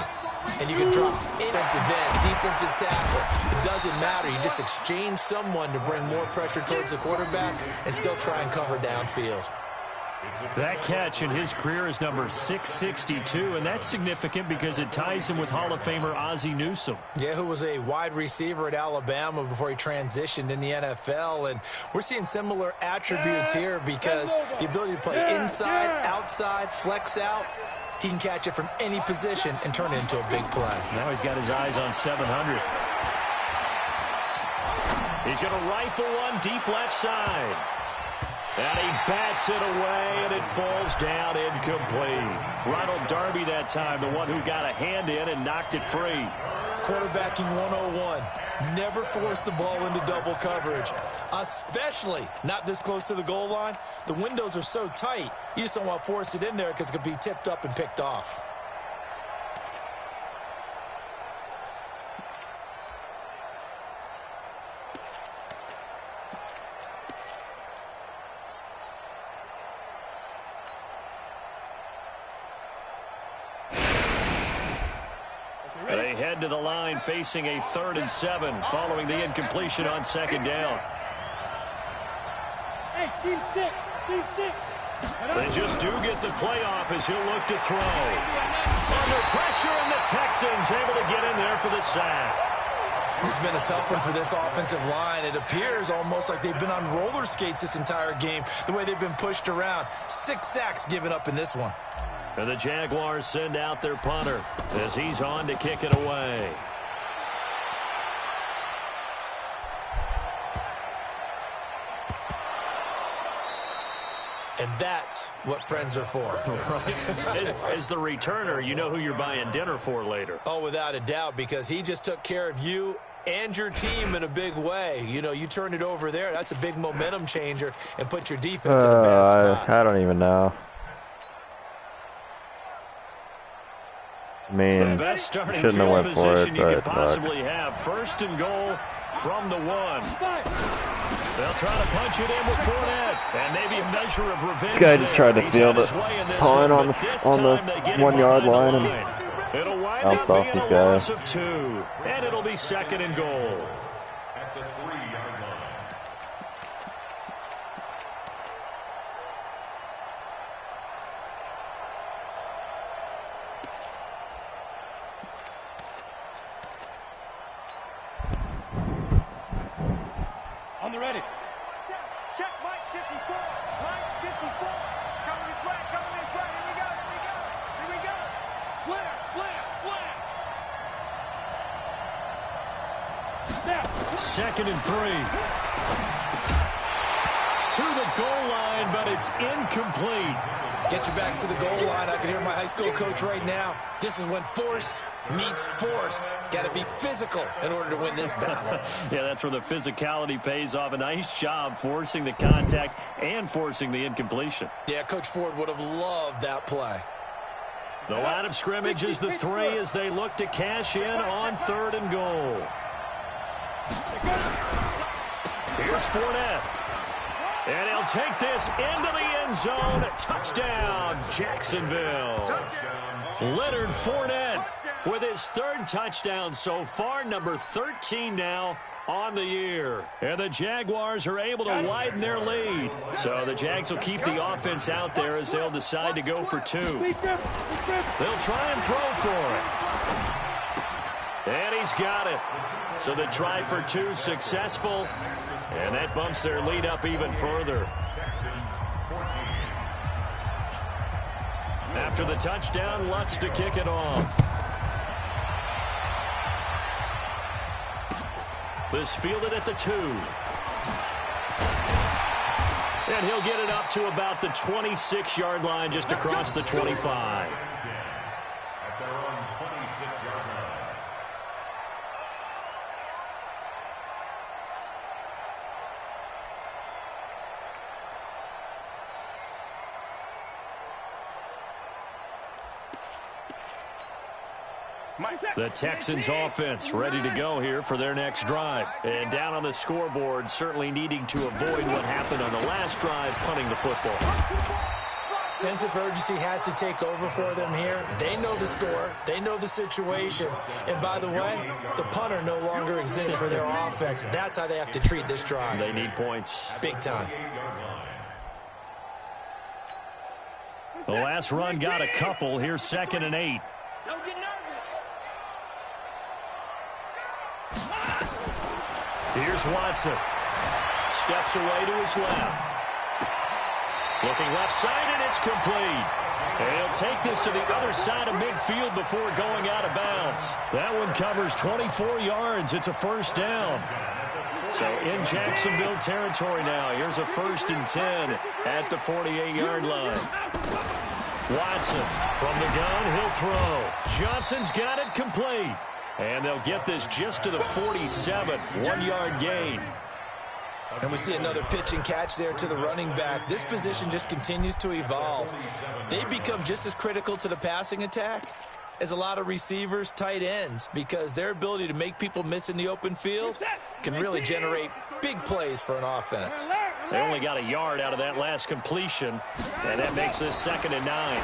And you can drop offensive end, defensive tackle. It doesn't matter. You just exchange someone to bring more pressure towards the quarterback and still try and cover downfield. That catch in his career is number 662, and that's significant because it ties him with Hall of Famer Ozzie Newsome. Yeah, who was a wide receiver at Alabama before he transitioned in the NFL. And we're seeing similar attributes here because the ability to play inside, outside, flex out, he can catch it from any position and turn it into a big play. Now he's got his eyes on 700. He's going to rifle one deep left side. And he bats it away, and it falls down incomplete. Ronald Darby that time, the one who got a hand in and knocked it free. Quarterbacking 101. Never force the ball into double coverage, especially not this close to the goal line. The windows are so tight, you just don't want to force it in there because it could be tipped up and picked off. They head to the line facing a 3rd and 7 following the incompletion on 2nd down. Hey, Steve 6. Steve 6. They just do get the playoff as he'll look to throw. Under pressure, and the Texans able to get in there for the sack. This has been a tough one for this offensive line. It appears almost like they've been on roller skates this entire game, the way they've been pushed around. 6 sacks given up in this one. And the Jaguars send out their punter as he's on to kick it away. And that's what friends are for. Right. As the returner, you know who you're buying dinner for later. Oh, without a doubt, because he just took care of you and your team in a big way. You know, you turned it over there. That's a big momentum changer and put your defense in a bad spot. I don't even know. I mean, best starting shouldn't have field went for position it, you but could possibly have. 1st and goal from the 1. They'll try to punch it in with Fournette, and maybe a measure of revenge. This guy just tried to field it, punt on the 1-yard line, and it'll wind bounced up off being these a guys. loss of 2, and it'll be 2nd and goal. At the 3-yard line. On the ready. Check, check, Mike 54. Mike 54. Coming this way, coming this way. Here we go, here we go. Here we go. Slam, slam, slam. Snap. 2nd and 3. To the goal line, but it's incomplete. Get your backs to the goal line. I can hear my high school coach right now. This is when force meets force. Got to be physical in order to win this battle. Yeah, that's where the physicality pays off. A nice job forcing the contact and forcing the incompletion. Yeah, Coach Ford would have loved that play. The line of scrimmage is the 3 as they look to cash in on 3rd and goal. Here's Fournette. And he'll take this into the end zone. Touchdown, Jacksonville. Leonard Fournette with his 3rd touchdown so far, number 13 now on the year. And the Jaguars are able to widen their lead. So the Jags will keep the offense out there as they'll decide to go for 2. They'll try and throw for it. And he's got it. So the try for 2 successful. And that bumps their lead up even further. After the touchdown, Lutz to kick it off. This fielded at the 2. And he'll get it up to about the 26-yard line, just across the 25. At their own 26-yard line. The Texans offense ready to go here for their next drive. And down on the scoreboard, certainly needing to avoid what happened on the last drive, punting the football. Sense of urgency has to take over for them here. They know the score. They know the situation. And by the way, the punter no longer exists for their offense. That's how they have to treat this drive. They need points. Big time. The last run got a couple. Here's 2nd and 8. Don't get nervous. Here's Watson. Steps away to his left. Looking left side, and it's complete. And he'll take this to the other side of midfield before going out of bounds. That one covers 24 yards. It's a first down. So in Jacksonville territory now. Here's a 1st and 10 at the 48-yard line. Watson from the gun. He'll throw. Johnson's got it complete. And they'll get this just to the 47, 1-yard gain. And we see another pitch and catch there to the running back. This position just continues to evolve. They become just as critical to the passing attack as a lot of receivers, tight ends, because their ability to make people miss in the open field can really generate big plays for an offense. They only got a yard out of that last completion, and that makes this 2nd and 9.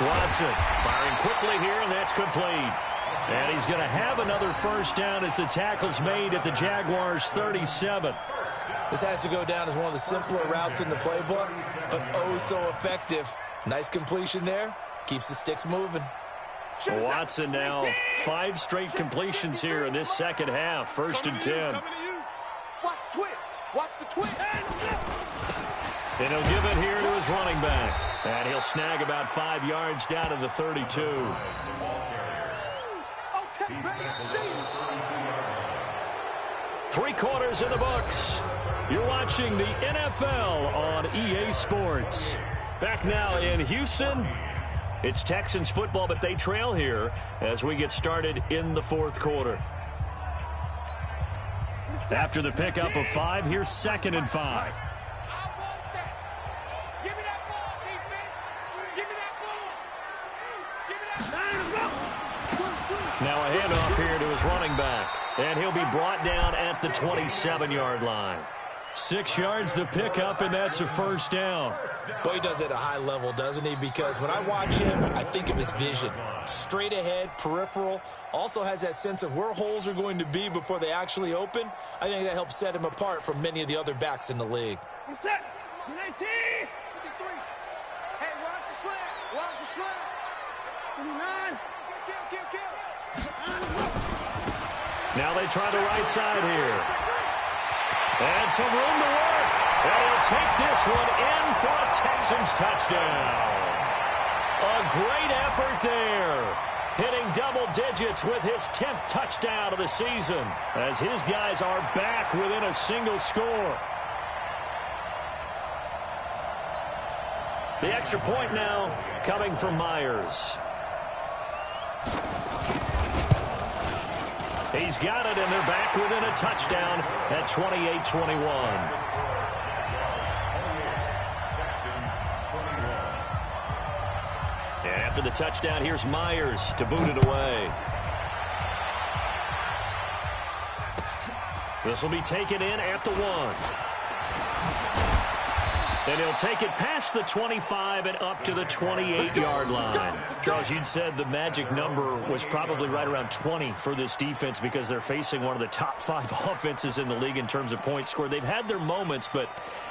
Watson firing quickly here, and that's complete. And he's going to have another first down as the tackle's made at the Jaguars' 37. This has to go down as one of the simpler routes in the playbook, but oh so effective. Nice completion there. Keeps the sticks moving. Watson now 5 straight completions here in this second half. 1st and 10. Watch the twist. Watch the twist. And he'll give it here to his running back. And he'll snag about 5 yards down to the 32. Three quarters in the books. You're watching the NFL on EA Sports. Back now in Houston. It's Texans football, but they trail here as we get started in the 4th quarter. After the pickup of 5, here's 2nd and 5. Now a handoff here to his running back. And he'll be brought down at the 27-yard line. 6 yards the pickup, and that's a first down. Boy, he does it at a high level, doesn't he? Because when I watch him, I think of his vision. Straight ahead, peripheral. Also has that sense of where holes are going to be before they actually open. I think that helps set him apart from many of the other backs in the league. What's that? 19. 53. Hey, watch the slant. Watch the slant. 59. Kill. Now they try the right side here. And some room to work. And he'll take this one in for a Texans touchdown. A great effort there. Hitting double digits with his 10th touchdown of the season as his guys are back within a single score. The extra point now coming from Myers. He's got it, and they're back within a touchdown at 28-21. And after the touchdown, here's Myers to boot it away. This will be taken in at the 1. And he'll take it past the 25 and up to the 28-yard line. Charles, you'd said the magic number was probably right around 20 for this defense because they're facing one of the top 5 offenses in the league in terms of points scored. They've had their moments, but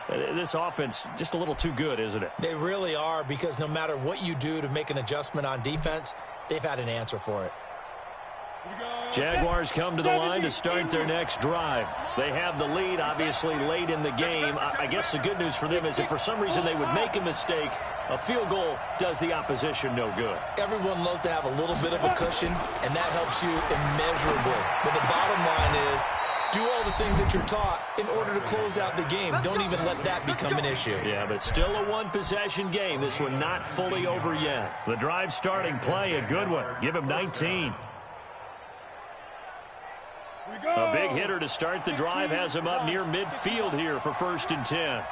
this offense just a little too good, isn't it? They really are, because no matter what you do to make an adjustment on defense, they've had an answer for it. Jaguars come to the line to start their next drive. They have the lead, obviously, late in the game. I guess the good news for them is if for some reason they would make a mistake, a field goal does the opposition no good. Everyone loves to have a little bit of a cushion, and that helps you immeasurably. But the bottom line is, do all the things that you're taught in order to close out the game. Don't even let that become an issue. Yeah, but still a one-possession game. This one not fully over yet. The drive starting play, a good one. Give him 19. A big hitter to start the drive has him up near midfield here for 1st and 10.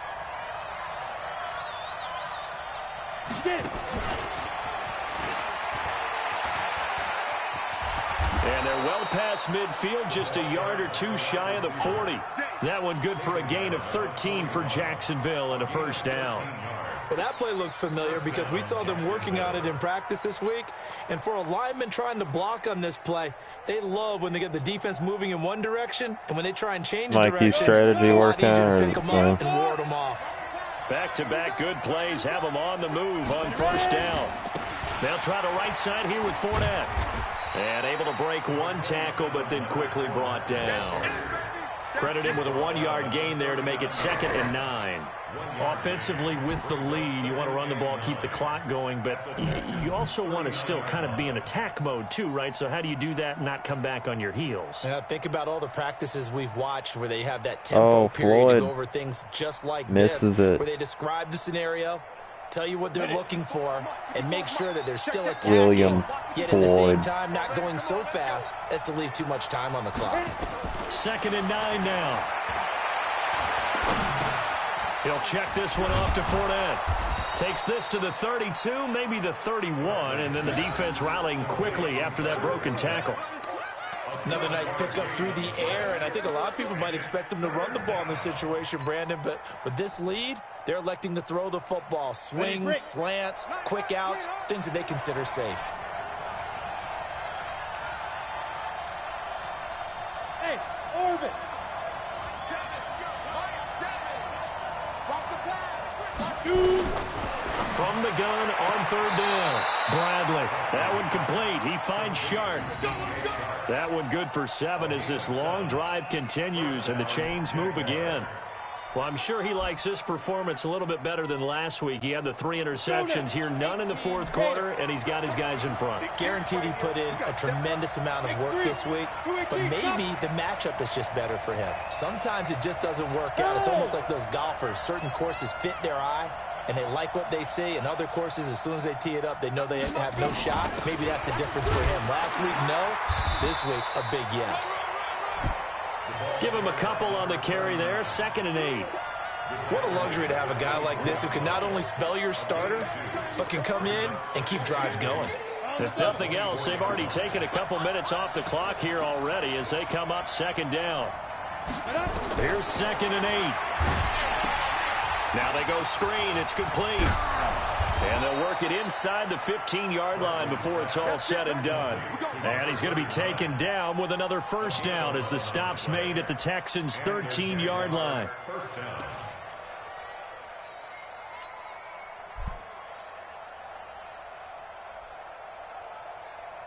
And they're well past midfield, just a yard or two shy of the 40. That one good for a gain of 13 for Jacksonville and a 1st down. Well, that play looks familiar because we saw them working on it in practice this week. And for a lineman trying to block on this play, they love when they get the defense moving in one direction, and when they try and change directions, strategy it's a lot working, easier to pick them up and ward them off. Back-to-back good plays have them on the move on 1st down. They'll try the right side here with Fournette. And able to break one tackle, but then quickly brought down. Credit him with a 1-yard gain there to make it 2nd and 9. Offensively with the lead, you want to run the ball, keep the clock going, but you also want to still kind of be in attack mode too, right? So how do you do that and not come back on your heels? Yeah, think about all the practices we've watched where they have that tempo period to go over things just like this, where they describe the scenario, tell you what they're looking for, and make sure that they're still attacking, yet at the same time not going so fast as to leave too much time on the clock. 2nd and 9 now. He'll check this one off to Fournette. Takes this to the 32, maybe the 31, and then the defense rallying quickly after that broken tackle. Another nice pickup through the air, and I think a lot of people might expect them to run the ball in this situation, Brandon, but with this lead, they're electing to throw the football. Swings, slants, quick outs, things that they consider safe. Hey, Orbit. From the gun on 3rd down. Bradley. That one complete. He finds Sharp. That one good for 7 as this long drive continues and the chains move again. Well, I'm sure he likes this performance a little bit better than last week. He had the 3 interceptions here, none in the 4th quarter, and he's got his guys in front. Guaranteed he put in a tremendous amount of work this week, but maybe the matchup is just better for him. Sometimes it just doesn't work out. It's almost like those golfers. Certain courses fit their eye, and they like what they see, and other courses, as soon as they tee it up, they know they have no shot. Maybe that's the difference for him. Last week, no. This week, a big yes. Give him a couple on the carry there. 2nd and 8. What a luxury to have a guy like this who can not only spell your starter, but can come in and keep drives going. If nothing else, they've already taken a couple minutes off the clock here already as they come up 2nd down. Here's 2nd and 8. Now they go screen. It's complete. And they'll work it inside the 15-yard line before it's all said and done. And he's going to be taken down with another 1st down as the stop's made at the Texans' 13-yard line.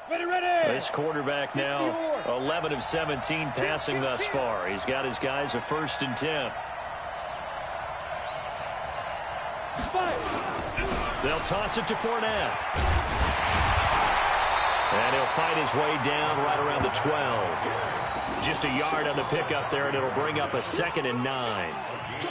This quarterback now 11 of 17 passing thus far. He's got his guys a 1st and 10. They'll toss it to Fournette. And he'll fight his way down right around the 12. Just a yard on the pickup there, and it'll bring up a 2nd and 9.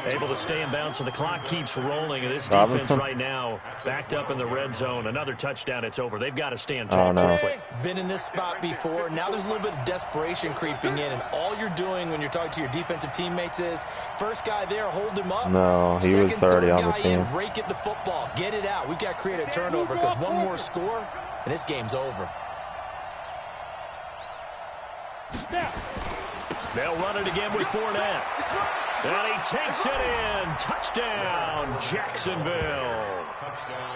Able to stay in bounds, so the clock keeps rolling. And this defense right now backed up in the red zone. Another touchdown, it's over. They've got to stand tall quickly. Been in this spot before. Now there's a little bit of desperation creeping in, and all you're doing when you're talking to your defensive teammates is, first guy there, hold him up. No, he was already on the team. Rake at the football. Get it out. We've got to create a turnover because one more score, and this game's over. They'll run it again with Fournette. And he takes it in. Touchdown, Jacksonville.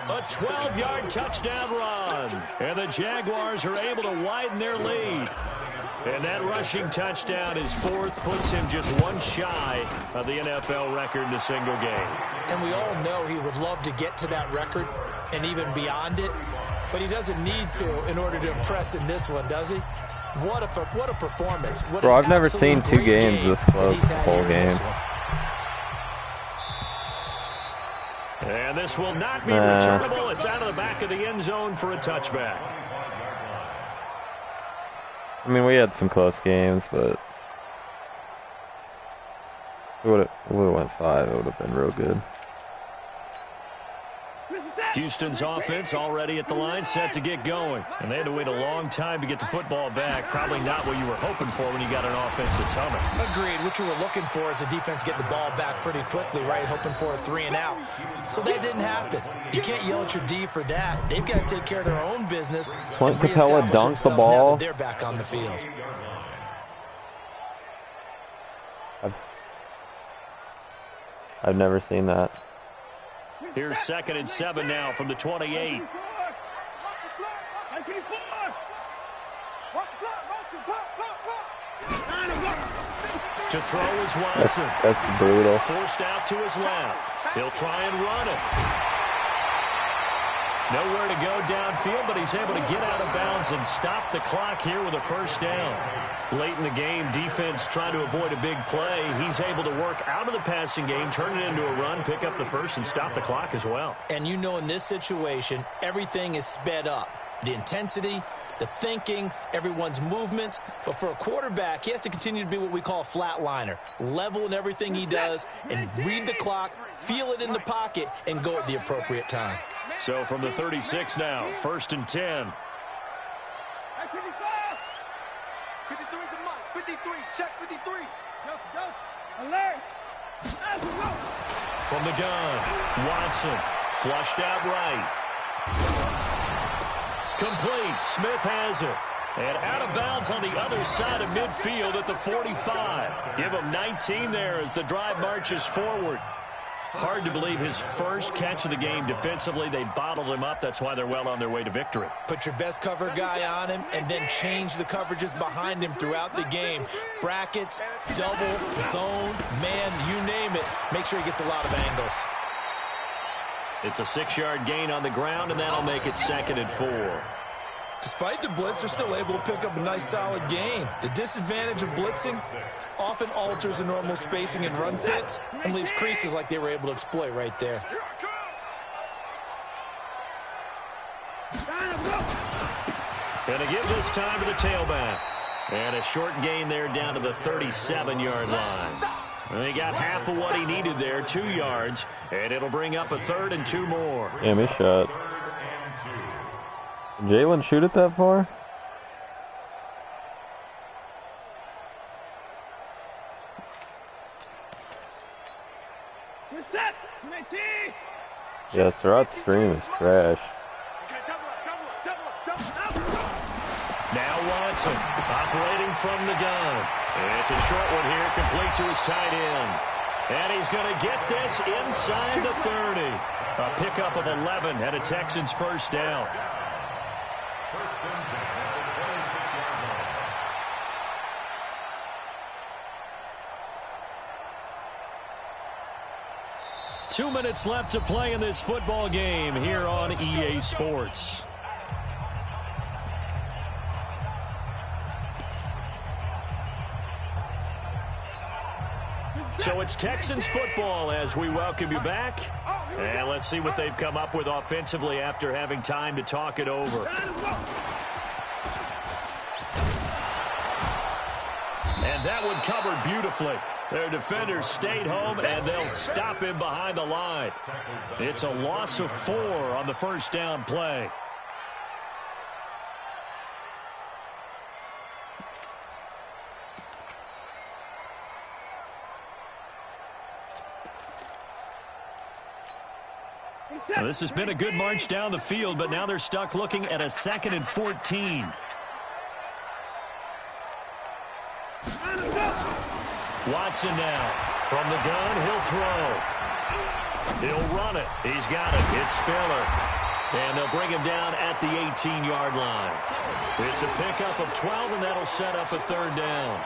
A 12-yard touchdown run. And the Jaguars are able to widen their lead. And that rushing touchdown, his fourth, puts him just one shy of the NFL record in a single game. And we all know he would love to get to that record and even beyond it. But he doesn't need to in order to impress in this one, does he? What a performance. What Bro, I've never seen two games this close the whole game. And this will not be returnable. It's out of the back of the end zone for a touchback. I mean, we had some close games, but it would have went 5. It would have been real good. Houston's offense already at the line, set to get going. And they had to wait a long time to get the football back. Probably not what you were hoping for when you got an offense that's humming. Agreed. What you were looking for is the defense get the ball back pretty quickly, right? Hoping for a 3 and out. So that didn't happen. You can't yell at your D for that. They've got to take care of their own business. Clint Capella dunked the ball. Now that they're back on the field. I've never seen that. Here's 2nd and 7 now from the 28. To throw is Watson. That's brutal. Forced out to his left. He'll try and run it. Nowhere to go downfield, but he's able to get out of bounds and stop the clock here with a first down. Late in the game, defense trying to avoid a big play. He's able to work out of the passing game, turn it into a run, pick up the first, and stop the clock as well. And you know in this situation, everything is sped up. The intensity, the thinking, everyone's movement. But for a quarterback, he has to continue to be what we call a flatliner. Level in everything he does and read the clock, feel it in the pocket, and go at the appropriate time. So from the 36 now, 1st and 10. 53 is the mark. 53. Check 53. Alert. From the gun, Watson. Flushed out right. Complete. Smith has it. And out of bounds on the other side of midfield at the 45. Give him 19 there as the drive marches forward. Hard to believe his first catch of the game defensively. They bottled him up. That's why they're well on their way to victory. Put your best cover guy on him and then change the coverages behind him throughout the game. Brackets, double, zone, man, you name it. Make sure he gets a lot of angles. It's a 6-yard gain on the ground, and that'll make it 2nd and 4. Despite the blitz, they're still able to pick up a nice, solid gain. The disadvantage of blitzing often alters the normal spacing and run fits and leaves creases like they were able to exploit right there. Going to give this time to the tailback. And a short gain there down to the 37-yard line. And he got half of what he needed there, 2 yards, and it'll bring up a 3rd and 2 more. Damn, he shot. Did Jalen shoot it that far? We're set. Yeah, Surratt's stream is trash. Now Watson operating from the gun. It's a short one here, complete to his tight end. And he's going to get this inside the 30. A pickup of 11 and a Texans first down. First and 10 at the 26-yard line. Two minutes left to play in this football game here on EA Sports. So it's Texans football as we welcome you back. And let's see what they've come up with offensively after having time to talk it over. And that one covered beautifully. Their defenders stayed home, and they'll stop him behind the line. It's a loss of 4 on the first down play. Now, this has been a good march down the field, but now they're stuck looking at a 2nd and 14. Watson now From the gun, he'll throw. He'll run it. He's got it. It's Spiller. And they'll bring him down at the 18-yard line. It's a pickup of 12, and that'll set up a third down.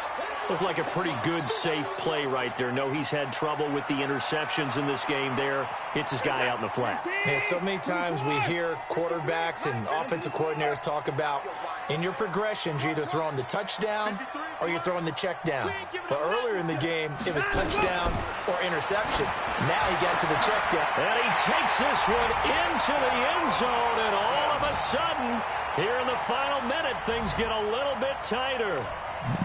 Looked like a pretty good, safe play right there. No, he's had trouble with the interceptions in this game there. Hits his guy out in the flat. Yeah, so many times we hear quarterbacks and offensive coordinators talk about in your progressions, you're either throwing the touchdown or you're throwing the check down. But earlier in the game, it was touchdown or interception. Now he got to the check down. And he takes this one into the end zone, and all of a sudden, here in the final minute, things get a little bit tighter.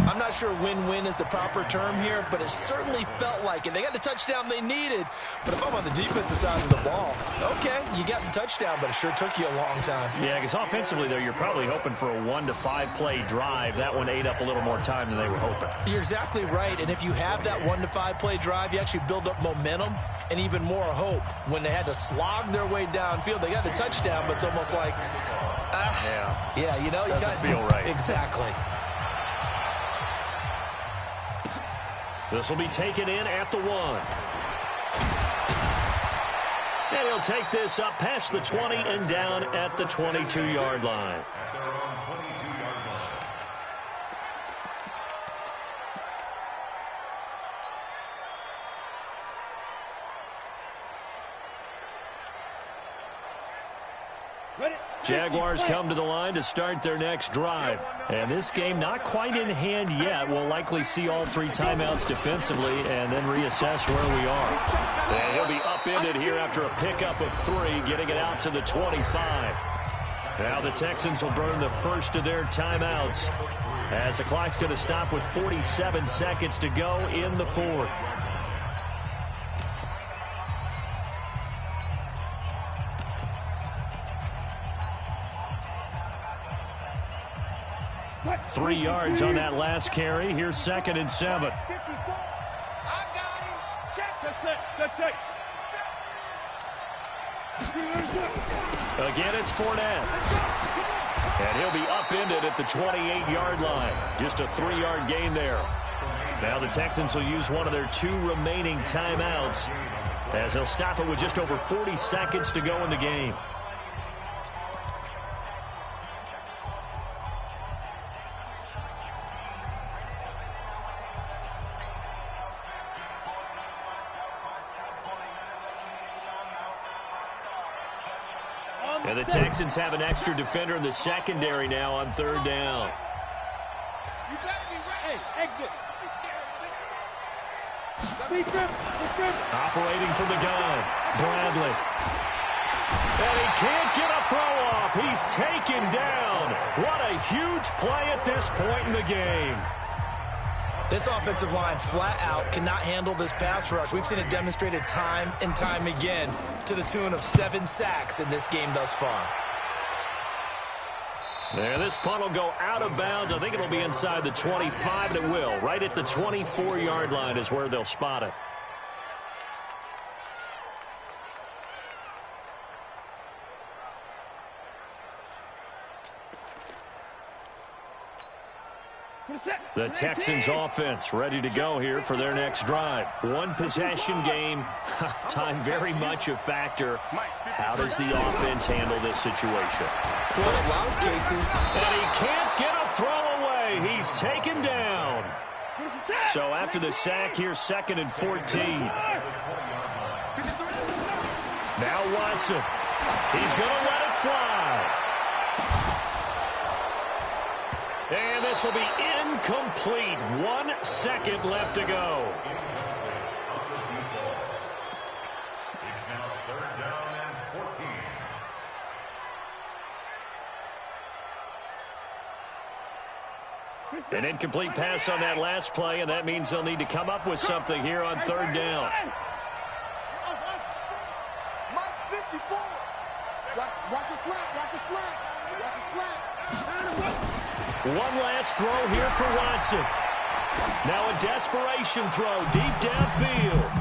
I'm not sure win-win is the proper term here, but it certainly felt like it. They got the touchdown they needed, but if I'm on the defensive side of the ball, okay, you got the touchdown, but it sure took you a long time. Yeah, because offensively, though, you're probably hoping for a 1 to 5 play drive. That one ate up a little more time than they were hoping. You're exactly right, and if you have that 1 to 5 play drive, you actually build up momentum and even more hope. When they had to slog their way downfield, they got the touchdown, but it's almost like, yeah, you know, doesn't feel right. Exactly. This will be taken in at the 1. And he'll take this up past the 20 and down at the 22-yard line. At their own 22-yard line. Jaguars come to the line to start their next drive. And this game not quite in hand yet. We'll likely see all 3 timeouts defensively and then reassess where we are. And he'll be upended here after a pickup of 3, getting it out to the 25. Now the Texans will burn the first of their timeouts as the clock's going to stop with 47 seconds to go in the 4th. Three yards on that last carry. Here's 2nd and 7. I got him. Check. That's it. Again, it's Fournette. And he'll be upended at the 28-yard line. Just a 3-yard gain there. Now the Texans will use one of their 2 remaining timeouts as they'll stop it with just over 40 seconds to go in the game. And the Texans have an extra defender in the secondary now on 3rd down. You better be ready. Hey, exit. Operating from the gun, Bradley. And he can't get a throw off. He's taken down. What a huge play at this point in the game. This offensive line flat out cannot handle this pass rush. We've seen it demonstrated time and time again to the tune of 7 sacks in this game thus far. There, this punt will go out of bounds. I think it'll be inside the 25, and it will. Right at the 24-yard line is where they'll spot it. The Texans offense ready to go here for their next drive. 1 possession game. Time very much a factor. How does the offense handle this situation? Well, in a lot of cases. And he can't get a throw away. He's taken down. So after the sack, here's 2nd and 14. Now Watson. He's going to let it fly. And this will be incomplete. 1 second left to go. It's now 3rd down and 14. An incomplete pass on that last play, and that means they'll need to come up with something here on 3rd down. Mike 54. Watch a slant. Watch a slant. Watch a slant. One last throw here for Watson. Now a desperation throw deep downfield.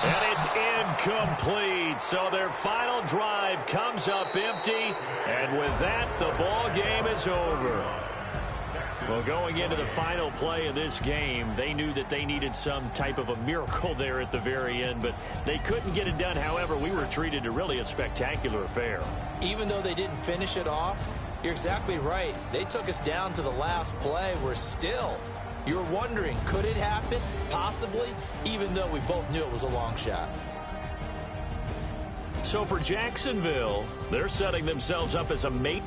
And it's incomplete. So their final drive comes up empty. And with that, the ball game is over. Well, going into the final play of this game, they knew that they needed some type of a miracle there at the very end, but they couldn't get it done. However, we were treated to really a spectacular affair. Even though they didn't finish it off, you're exactly right. They took us down to the last play. We're still, you're wondering, could it happen? Possibly, even though we both knew it was a long shot. So for Jacksonville, they're setting themselves up as a mate.